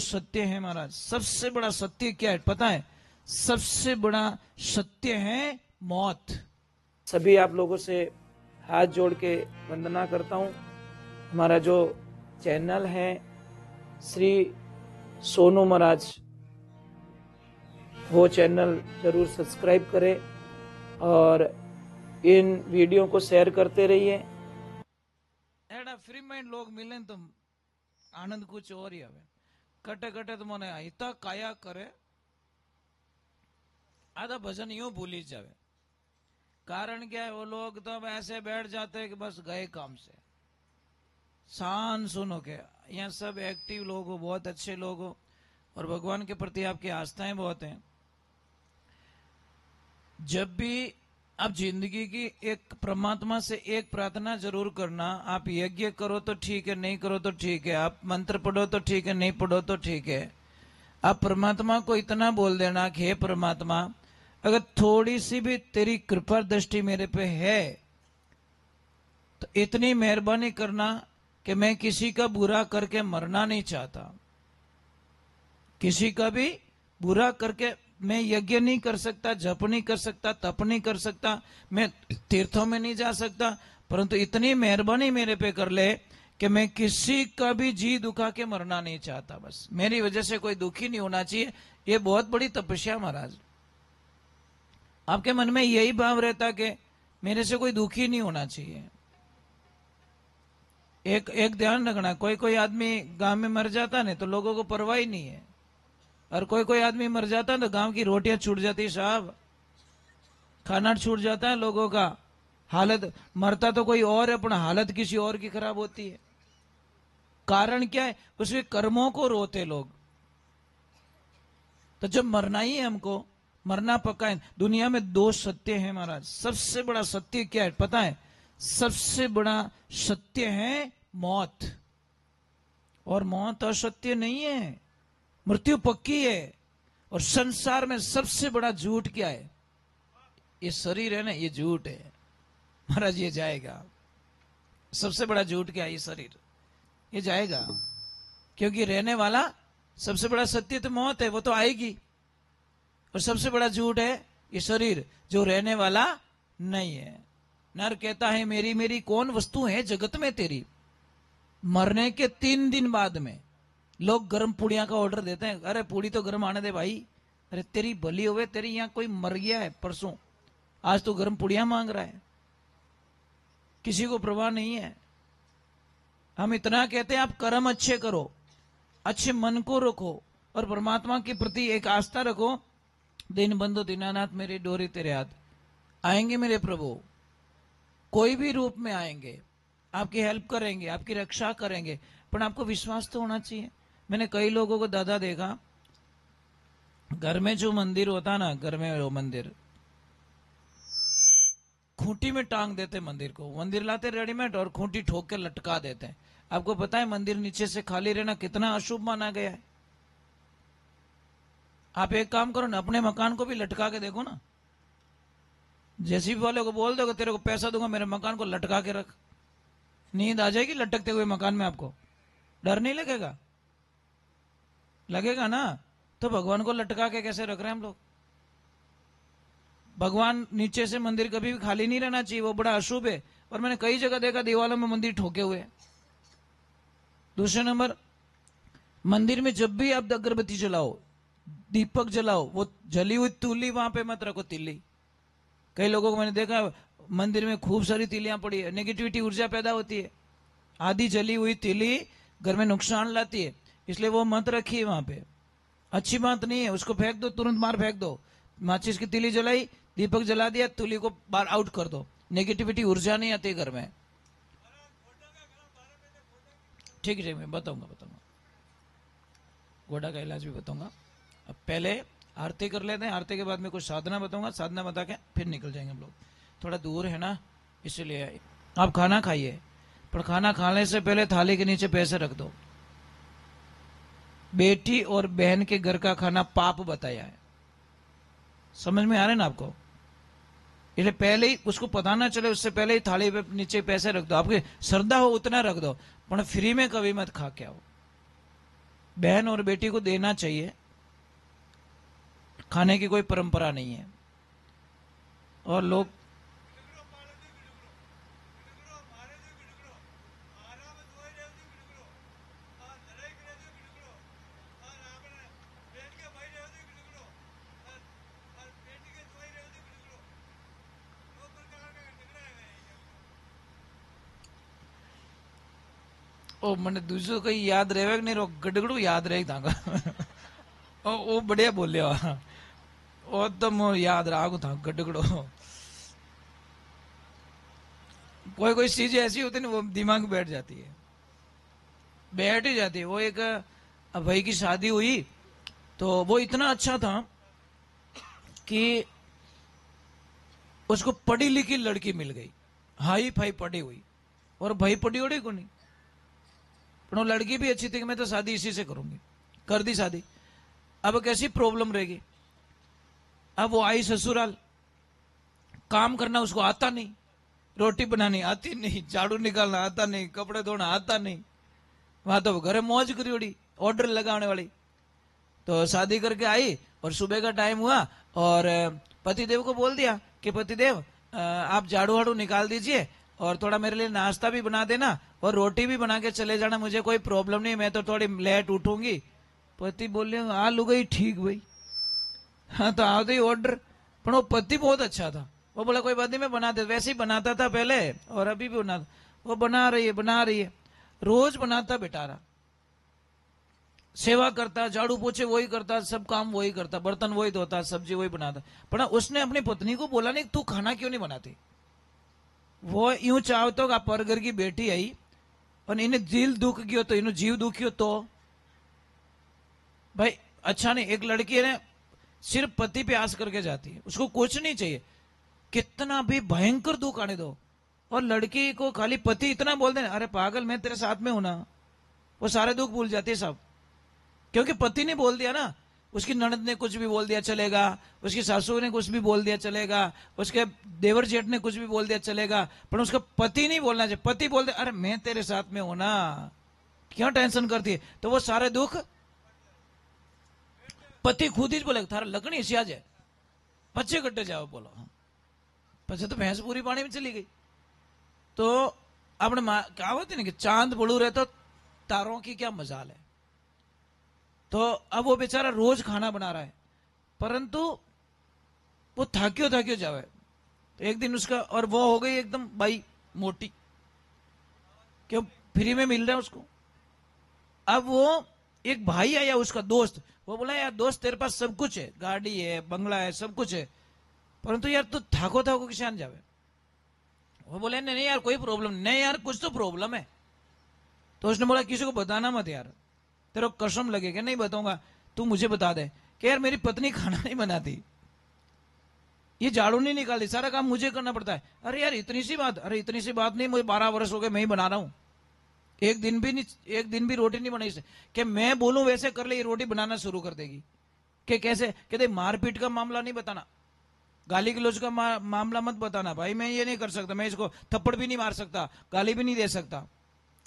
सत्य है महाराज। सबसे बड़ा सत्य क्या है पता है? सबसे बड़ा सत्य है मौत। सभी आप लोगों से हाथ जोड़ के वंदना करता हूँ। हमारा जो चैनल है श्री सोनू महाराज, वो चैनल जरूर सब्सक्राइब करें और इन वीडियो को शेयर करते रहिए। एड़ा फ्री माइंड लोग मिले तो आनंद कुछ और ही हवे। कटे कटे तो मने हिता काया करे, आधा भजन यूं भूली जावे। कारण क्या है? वो लोग तो अब ऐसे बैठ जाते हैं कि बस गए काम से। शान सुनो के यहाँ सब एक्टिव लोग हो, बहुत अच्छे लोग हो और भगवान के प्रति आपकी आस्थाएं बहुत हैं। जब भी आप जिंदगी की एक परमात्मा से एक प्रार्थना जरूर करना। आप यज्ञ करो तो ठीक है, नहीं करो तो ठीक है, आप मंत्र पढ़ो तो ठीक है, नहीं पढ़ो तो ठीक है। आप परमात्मा को इतना बोल देना कि हे परमात्मा, अगर थोड़ी सी भी तेरी कृपा दृष्टि मेरे पे है तो इतनी मेहरबानी करना कि मैं किसी का बुरा करके मरना नहीं चाहता। किसी का भी बुरा करके मैं यज्ञ नहीं कर सकता, जप नहीं कर सकता, तप नहीं कर सकता, मैं तीर्थों में नहीं जा सकता, परंतु इतनी मेहरबानी मेरे पे कर ले कि मैं किसी का भी जी दुखा के मरना नहीं चाहता। बस मेरी वजह से कोई दुखी नहीं होना चाहिए। ये बहुत बड़ी तपस्या महाराज। आपके मन में यही भाव रहता कि मेरे से कोई दुखी नहीं होना चाहिए। एक ध्यान रखना, कोई कोई आदमी गांव में मर जाता नहीं तो लोगों को परवाह ही नहीं है, और कोई कोई आदमी मर जाता है तो गांव की रोटियां छूट जाती साहब, खाना छूट जाता है लोगों का। हालत मरता तो कोई और है, पर हालत किसी और की खराब होती है। कारण क्या है? उसके कर्मों को रोते लोग। तो जब मरना ही है हमको, मरना पक्का है। दुनिया में दो सत्य है महाराज। सबसे बड़ा सत्य क्या है पता है? सबसे बड़ा सत्य है मौत, और मौत असत्य नहीं है, मृत्यु पक्की है। और संसार में सबसे बड़ा झूठ क्या है? ये शरीर है ना, ये झूठ है महाराज, ये जाएगा। सबसे बड़ा झूठ क्या है? ये शरीर, ये जाएगा। क्योंकि रहने वाला सबसे बड़ा सत्य तो मौत है, वो तो आएगी। और सबसे बड़ा झूठ है ये शरीर, जो रहने वाला नहीं है। नर कहता है मेरी मेरी कौन वस्तु है जगत में तेरी। मरने के 3 दिन बाद में लोग गर्म पूड़ियां का ऑर्डर देते हैं। अरे पूड़ी तो गर्म आने दे भाई। अरे तेरी भली होवे, तेरी यहां कोई मर गया है परसों, आज तो गर्म पूड़ियां मांग रहा है। किसी को परवाह नहीं है। हम इतना कहते हैं आप कर्म अच्छे करो, अच्छे मन को रखो और परमात्मा के प्रति एक आस्था रखो। दिन बंधु दीनानाथ मेरी डोरी तेरे हाथ। आएंगे मेरे प्रभु, कोई भी रूप में आएंगे, आपकी हेल्प करेंगे, आपकी रक्षा करेंगे, पर आपको विश्वास तो होना चाहिए। मैंने कई लोगों को दादा देखा, घर में जो मंदिर होता ना, घर में वो मंदिर खूंटी में टांग देते मंदिर को। मंदिर लाते रेडीमेड और खूंटी ठोक के लटका देते हैं। आपको पता है मंदिर नीचे से खाली रहना कितना अशुभ माना गया है। आप एक काम करो ना, अपने मकान को भी लटका के देखो ना। जेसीबी वाले को बोल दो तेरे को पैसा दूंगा, मेरे मकान को लटका के रख। नींद आ जाएगी लटकते हुए मकान में, आपको डर नहीं लगेगा? लगेगा ना। तो भगवान को लटका के कैसे रख रहे हैं हम लोग? भगवान नीचे से मंदिर कभी भी खाली नहीं रहना चाहिए, वो बड़ा अशुभ है। और मैंने कई जगह देखा दीवालों में मंदिर ठोके हुए। दूसरे नंबर, मंदिर में जब भी आप अगरबत्ती जलाओ, दीपक जलाओ, वो जली हुई तूली वहां पे मत रखो, तिल्ली। कई लोगों को मैंने देखा मंदिर में खूब सारी तिलियां पड़ी है, नेगेटिविटी ऊर्जा पैदा होती है। आधी जली हुई तिली घर में नुकसान लाती है, इसलिए वो मत रखिए वहां पे। अच्छी बात नहीं है, उसको फेंक दो, तुरंत मार फेंक दो। माचिस की तिली जलाई, दीपक जला दिया, तुली को बाहर आउट कर दो। नेगेटिविटी ऊर्जा नहीं आती घर में। ठीक है, मैं बताऊंगा घोड़ा का इलाज भी बताऊंगा। अब पहले आरती कर लेते हैं, आरती के बाद में कुछ साधना बताऊंगा, साधना बता के फिर निकल जाएंगे हम लोग। थोड़ा दूर है ना, इसलिए आप खाना खाइए, पर खाना खाने से पहले थाली के नीचे पैसे रख दो। बेटी और बहन के घर का खाना पाप बताया है, समझ में आ रहे ना आपको? इसलिए पहले ही उसको पता ना चले, उससे पहले ही थाली पे नीचे पैसे रख दो। आपकी श्रद्धा हो उतना रख दो, पर फ्री में कभी मत खा के आओ। बहन और बेटी को देना चाहिए, खाने की कोई परंपरा नहीं है। और लोग ओ मैंने दूसरों कहीं याद रहे नहीं, रो गडगड़ू याद रहे था ओ बढ़िया बोले ओ तो मैं याद रहा था गडगड़ो। कोई कोई चीज ऐसी होती है ना वो दिमाग में बैठ जाती है, बैठ ही जाती है। वो एक भाई की शादी हुई तो वो इतना अच्छा था कि उसको पढ़ी लिखी लड़की मिल गई, हाई फाई पढ़ी हुई, और भाई पढ़ी उड़ी को नहीं, पर वो लड़की भी अच्छी थी कि मैं तो शादी इसी से करूंगी, कर दी शादी। अब कैसी प्रॉब्लम रहेगी, अब वो आई ससुराल, काम करना उसको आता नहीं, रोटी बनानी आती नहीं, झाड़ू निकालना आता नहीं, कपड़े धोना आता नहीं, वहां तो घरे मौज करी उड़ी, ऑर्डर लगाने वाली। तो शादी करके आई और सुबह का टाइम हुआ और पतिदेव को बोल दिया कि पतिदेव आप झाड़ू वाड़ू निकाल दीजिए और थोड़ा मेरे लिए नाश्ता भी बना देना और रोटी भी बना के चले जाना, मुझे कोई प्रॉब्लम नहीं, मैं तो थोड़ी लेट उठूंगी। पति बोले आ लू गई ठीक भाई, हाँ तो आओ ही ऑर्डर। पर वो पति बहुत अच्छा था, वो बोला कोई बात नहीं मैं बना दे, वैसे ही बनाता था पहले और अभी भी बना, वो बना रही है, रोज बनाता बेटारा, सेवा करता, झाड़ू पोछे वही करता, सब काम वही करता, बर्तन वही धोता, सब्जी वही बनाता। पर उसने अपनी पत्नी को बोला नहीं तू खाना क्यों नहीं बनाती, वो यूं चाहतो कि परघर की बेटी आई और इन्हें दिल दुख गयो तो इन्हें जीव दुखियो तो भाई अच्छा नहीं। एक लड़की है सिर्फ पति पे आस करके जाती है, उसको कुछ नहीं चाहिए, कितना भी भयंकर दुख आने दो, और लड़की को खाली पति इतना बोल दे अरे पागल मैं तेरे साथ में हूं ना, वो सारे दुख भूल जाती है सब, क्योंकि पति ने बोल दिया ना। उसकी ननद ने कुछ भी बोल दिया चलेगा, उसकी सासू ने कुछ भी बोल दिया चलेगा, उसके देवर जेठ ने कुछ भी बोल दिया चलेगा, पर उसका पति नहीं बोलना चाहिए। पति बोल दे अरे मैं तेरे साथ में हूं ना, क्यों टेंशन करती है, तो वो सारे दुख पति खुद ही बोले थारा लकड़ी सिया जाए पचे कट्टे जाओ बोलो, पचे तो भैंस पूरी पानी में चली गई। तो अपने कहावत है ना कि चांद बड़ू रहे तो तारों की क्या मजाल है। तो अब वो बेचारा रोज खाना बना रहा है, परंतु वो थाक्यो थाक्यो जावे। तो एक दिन उसका और वो हो गई एकदम बाई मोटी, क्यों फ्री में मिल रहा है उसको। अब वो एक भाई आया उसका दोस्त, वो बोला यार दोस्त तेरे पास सब कुछ है, गाड़ी है, बंगला है, सब कुछ है, परंतु यार तू थाको थाको किसान जावे। वो बोले नहीं यार कोई प्रॉब्लम नहीं यार, कुछ तो प्रॉब्लम है। तो उसने बोला किसी को बताना मत यार, तेरे को कसम लगेगा नहीं बताऊंगा, तू मुझे बता दे कि यार मेरी पत्नी खाना नहीं बनाती, ये झाड़ू नहीं निकालती, सारा काम मुझे करना पड़ता है। अरे यार इतनी सी बात, अरे इतनी सी बात नहीं, मुझे 12 वर्ष हो गए मैं ही बना रहा हूं, एक दिन भी रोटी नहीं बनाई से कि मैं बोलूं वैसे कर ले, ये रोटी बनाना शुरू कर देगी। कि कैसे कहते मारपीट का मामला नहीं बताना, गाली गलौज का मामला मत बताना, भाई मैं ये नहीं कर सकता, मैं इसको थप्पड़ भी नहीं मार सकता, गाली भी नहीं दे सकता,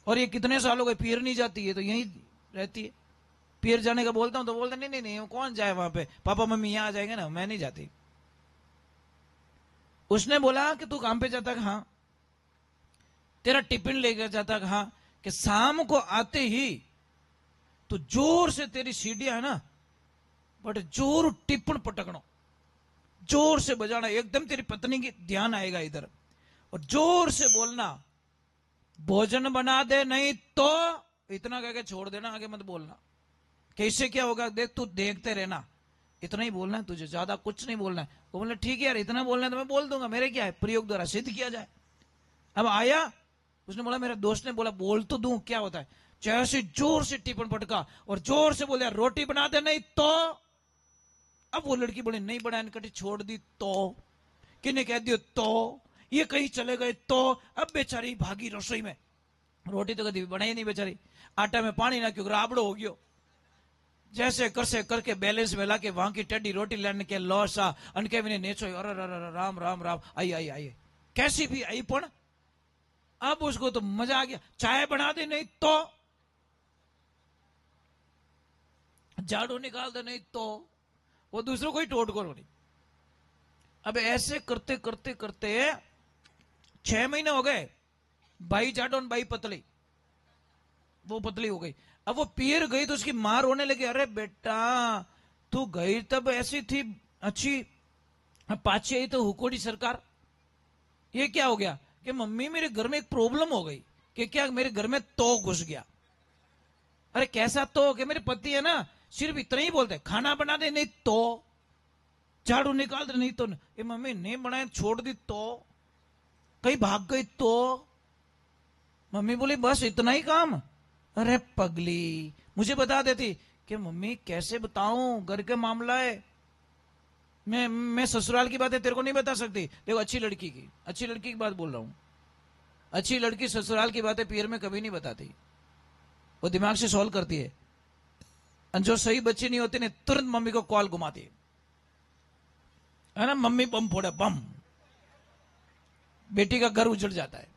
और ये कितने साल हो गए पीर नहीं जाती है तो यहीं रहती है। पीर जाने का बोलता हूं तो बोलता नहीं नहीं नहीं कौन जाए वहां पे, पापा मम्मी यहां आ जाएंगे ना, मैं नहीं जाती। उसने बोला कि तू काम पे जाता, हाँ। तेरा टिफिन लेकर जाता, हाँ। कि शाम को आते ही तो जोर से तेरी सीढ़ियां है ना, बट जोर टिप्पण पटकना, जोर से बजाना, एकदम तेरी पत्नी की ध्यान आएगा इधर, और जोर से बोलना भोजन बना दे नहीं तो, इतना कह के छोड़ देना, आगे मत बोलना। कैसे क्या होगा देख, तू देखते रहना, इतना ही बोलना है तुझे, ज्यादा कुछ नहीं बोलना है। वो बोले ठीक है यार इतना बोलना है तो मैं बोल दूंगा, मेरे क्या है, प्रयोग द्वारा सिद्ध किया जाए। अब आया, उसने बोला मेरे दोस्त ने बोला बोल तो दूं क्या होता है, जैसे जोर से टिफिन पटका और जोर से बोले रोटी बना दे नहीं तो। अब वो लड़की बोले नहीं बनाने कटी छोड़ दी तो, किन्हें कह दियो तो, ये कहीं चले गए तो। अब बेचारी भागी रसोई में, रोटी तो कभी बनाई नहीं बेचारी, आटा में पानी ना क्यों राबड़ो हो गयो, जैसे करसे करके बैलेंस में लाके वहां की टेडी रोटी लेने के लॉसा अनके भी नेचो, अरे राम राम राम, आई आई आई कैसी भी आई पण। अब उसको तो मजा आ गया, चाय बना दे नहीं तो। झाड़ू निकाल दे नहीं तो वो दूसरों को ही टोट करो नहीं। अब ऐसे करते करते करते 6 महीने हो गए, भाई झाड़ो भाई पतली, वो पतली हो गई। अब वो पीर गई तो उसकी मां रोने लगी, अरे बेटा तू गई तब ऐसी थी अच्छी, पाछी आई तो हुकोड़ी सरकार। ये क्या हो गया कि मम्मी मेरे घर में एक प्रॉब्लम हो गई कि क्या मेरे घर में तो घुस गया। अरे कैसा तो कि मेरे पति है ना सिर्फ इतना ही बोलते, खाना बना दे नहीं तो, झाड़ू निकाल दे नहीं तो, ये मम्मी नहीं बनाए छोड़ दी तो, कहीं भाग गई तो। मम्मी बोली बस इतना ही काम। अरे पगली मुझे बता देती कि मम्मी कैसे बताऊं, घर के मामला है, मैं ससुराल की बातें तेरे को नहीं बता सकती। देखो अच्छी लड़की की बात बोल रहा हूं, अच्छी लड़की ससुराल की बातें पीर में कभी नहीं बताती, वो दिमाग से सॉल्व करती है। जो सही बच्ची नहीं होती ने तुरंत मम्मी को कॉल घुमाती है ना, मम्मी बम फोड़े बम, बेटी का घर उजड़ जाता है।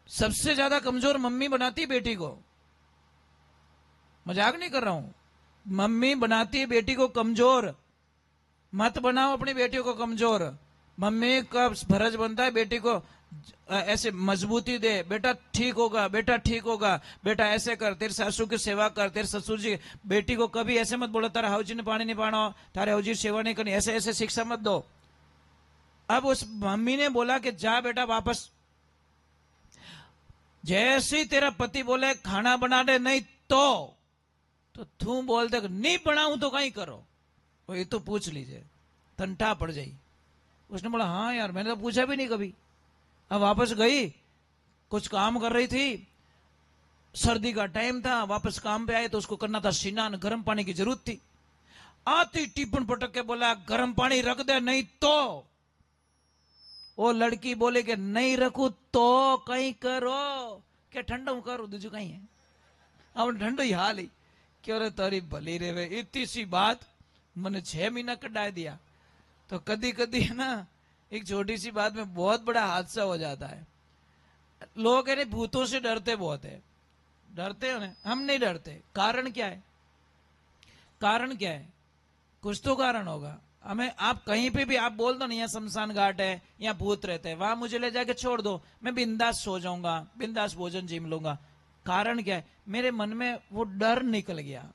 सबसे ज्यादा कमजोर मम्मी बनाती बेटी को, मजाक नहीं कर रहा हूं, मम्मी बनाती है बेटी को कमजोर। मत बनाओ अपनी बेटियों को कमजोर। मम्मी का फर्ज बनता है बेटी को ऐसे मजबूती दे, बेटा ठीक होगा, बेटा ठीक होगा, बेटा ऐसे कर, तेरे सासू की सेवा कर, तेरे ससुर जी। बेटी को कभी ऐसे मत बोलो तारा हाउजी ने पानी नहीं पाना, तारे हाउजी सेवा नहीं करनी, ऐसे ऐसे शिक्षा मत दो। अब उस मम्मी ने बोला कि जा बेटा वापस। जैसे ही तेरा पति बोले खाना बना दे नहीं तो तू बोल दे नहीं बनाऊं तो कहीं करो, वो ये तो पूछ लीजिए, तंटा पड़ जाई। उसने बोला हाँ यार मैंने तो पूछा भी नहीं कभी। अब वापस गई, कुछ काम कर रही थी, सर्दी का टाइम था, वापस काम पे आए तो उसको करना था स्नान, गर्म पानी की जरूरत थी। आती टिप्पण पटक के बोला गर्म पानी रख दे नहीं तो। वो लड़की बोले कि नहीं रखू तो कहीं करो, क्या ठंडा करो दूजू कहीं है। अब ठंडो ही हाल ही क्यों रे तारी भली रे वे, इतनी सी बात मैंने 6 महीना कटा दिया। तो कदी कदी है ना एक छोटी सी बात में बहुत बड़ा हादसा हो जाता है। लोग है भूतों से डरते बहुत है, डरते हो ना, हम नहीं डरते। कारण क्या है, कारण क्या है, कुछ तो कारण होगा। हमें आप कहीं पे भी आप बोल दो ना यहाँ शमशान घाट है, यहाँ भूत रहते हैं, वहां मुझे ले जाके छोड़ दो, मैं बिंदास सो जाऊंगा, बिंदास भोजन जिम लूंगा। कारण क्या है, मेरे मन में वो डर निकल गया,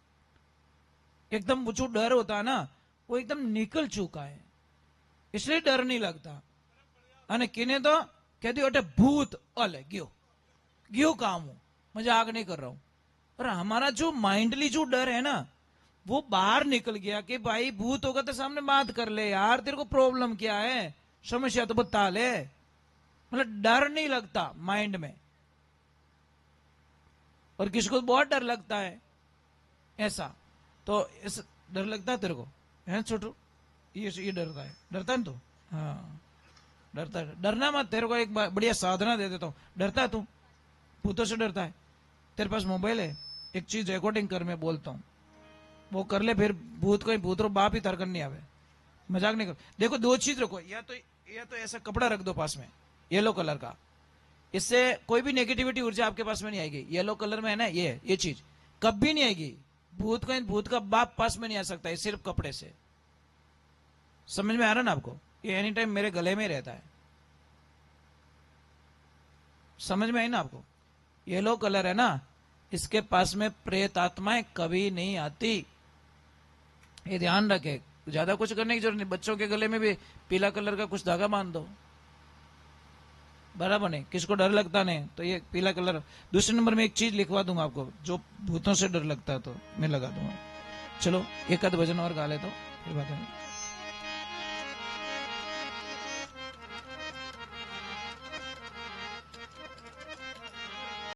एकदम जो डर होता है ना वो एकदम निकल चुका है, इसलिए डर नहीं लगता। અને किने तो कह दी अटे भूत अले गयो काम हूं, मजाक नहीं कर रहा हूं। और हमारा जो माइंडली जो डर है ना वो बाहर निकल गया कि भाई भूत होगा तो सामने बात कर ले यार, तेरे को प्रॉब्लम क्या है, समस्या तो बता ले। मतलब डर नहीं लगता माइंड में। और किसको बहुत डर लगता है ऐसा, तो इस डर लगता है तेरे को है छोटू, ये डरता है, डरता है ना तू, हाँ डरता है। डरना मत, तेरे को एक बढ़िया साधना दे देता हूं। डरता है तू, भूतों से डरता है, तेरे पास मोबाइल है, एक चीज रिकॉर्डिंग कर, मैं बोलता हूं वो कर ले, फिर भूत को भूत रो बाप ही तरकन नहीं आवे, मजाक नहीं कर। देखो 2 चीज रखो, या तो ऐसा कपड़ा रख दो पास में येलो कलर का, इससे कोई भी नेगेटिविटी ऊर्जा आपके पास में नहीं आएगी। येलो कलर में है ना ये चीज कभी नहीं आएगी। भूत का बाप पास में नहीं आ सकता है सिर्फ कपड़े से। समझ में आ रहा ना आपको, ये एनी टाइम मेरे गले में रहता है, समझ में आई ना आपको। येलो कलर है ना, इसके पास में प्रेत आत्माएं कभी नहीं आती, ये ध्यान रखे। ज्यादा कुछ करने की जरूरत नहीं, बच्चों के गले में भी पीला कलर का कुछ धागा बांध दो, बराबर नहीं। किसको डर लगता नहीं तो ये पीला कलर। दूसरे नंबर में एक चीज लिखवा दूंगा आपको, जो भूतों से डर लगता है तो मैं लगा दूंगा। चलो एक आध भजन और गा ले तो फिर बात है।